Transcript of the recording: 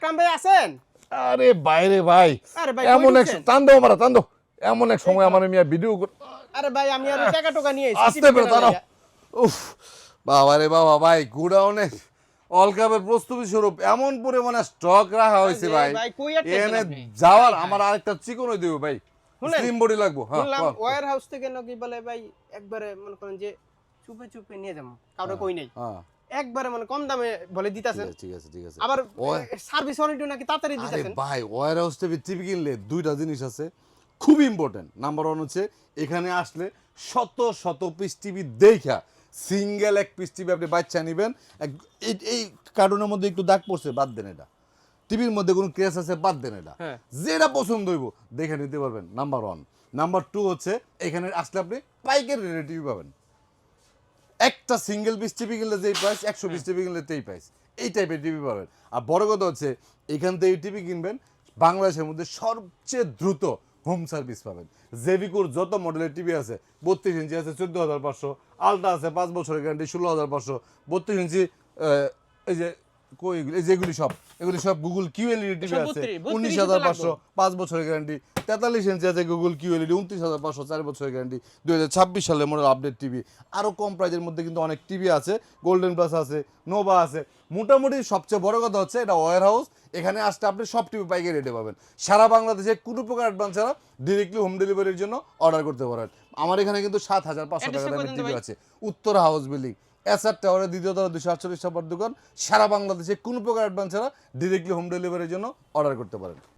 আকরাম ভাই আছেন? আরে বাইরে ভাই, আরে ভাই এমন কই এক ঢুকছেন? টান দাও মারা টান দাও, এমন এক সময় আমার মিয়া ভিডিও আরে ভাই আমি আর টাকা টোকা নিয়ে এসেছি আসতে পেরে দাঁড়াও। উফ বাবা রে বাবা ভাই, গুডাউনে ওয়ার্ল্ড কাপের প্রস্তুতি স্বরূপ এমন পরিমাণে স্টক রাখা হয়েছে ভাই, ভাই কই আছেন এনে আপনি? যাওয়ার আমার আরেকটা চিকনই দেবো ভাই, শুনেন, স্লিম বডি লাগবো। হ্যাঁ শুনলাম কর। ওয়্যার হাউস থেকে নাকি বলে ভাই একবারে মনে করেন যে চুপে চুপে নিয়ে যাবো, কাউরে কই নাই, হ্যাঁ একবারে মানে কম দামে বলে দিতাছেন, ঠিক আছে ঠিক আছে। আবার ওই- সার্ভিস ওয়ারেন্টি নাকি তাড়াতাড়ি আরে দিতাছেন। ভাই, ওয়্যার হাউস থেকে টিভি কিনলে দুইটা জিনিস আছে খুব ইম্পর্টেন্ট। নাম্বার ওয়ান হচ্ছে এখানে আসলে শত শত পিস টিভি দেখা সিঙ্গেল এক পিস টিভি আপনি বাচ্চা নেবেন। এই কার্টুনের মধ্যে একটু দাগ পড়ছে, বাদ দেন এটা। টিভির মধ্যে কোনো ক্রেস আছে, বাদ দেন এটা। হ্যাঁ। যেটা পছন্দ হইব দেখে নিতে পারবেন, নাম্বার ওয়ান। নাম্বার টু হচ্ছে এখানে আসলে আপনি পাইকারি রেটে টিভি পাবেন। একটা সিঙ্গেল পিস টিভি কিনলে যেই প্রাইস, 100 পিস টিভি কিনলে তেই প্রাইস, এই টাইপের টিভি পাবেন। আর বড় কথা হচ্ছে এখান থেকে টিভি কিনবেন, বাংলাদেশের মধ্যে সবচেয়ে দ্রুত হোম সার্ভিস পাবেন। জেভিকোর যত মডেলের টিভি আছে, 32 ইঞ্চি আছে 14,500, আলট্রা আছে 5 বছরের গ্যারান্টি 16,500, 32 ইঞ্চি এই যে কই যেগুলি সব, এগুলি সব গুগল কিউএলইডি টিভি আছে 19,500, 5 বছরের গ্যারান্টি। 43 ইঞ্চি আছে গুগল কিউএলইডি 29,500, 4 বছরের গ্যারান্টি। 2026 সালের মডেল আপডেট টিভি। আরও কম প্রাইজের মধ্যে কিন্তু অনেক টিভি আছে, গোল্ডেন প্লাস আছে, নোভা আছে। মোটামুটি সবচেয়ে বড় কথা হচ্ছে এটা ওয়্যার হাউস, এখানে আসতে আপনি সব টিভি পাইকারি রেটে পাবেন। সারা বাংলাদেশে কোনো প্রকার অ্যাডভান্স ছাড়া ডিরেক্টলি হোম ডেলিভারির জন্য অর্ডার করতে পারেন। আমার এখানে কিন্তু 7,500 টাকা দামের টিভি আছে, উত্তর হাউস বিল্ডিং, এসআর টাওয়ারের দ্বিতীয় তলা 248 নম্বর দোকান। সারা বাংলাদেশে কোনো প্রকার অ্যাডভান্স ছাড়া ডিরেক্টলি হোম ডেলিভারির জন্য অর্ডার করতে পারেন।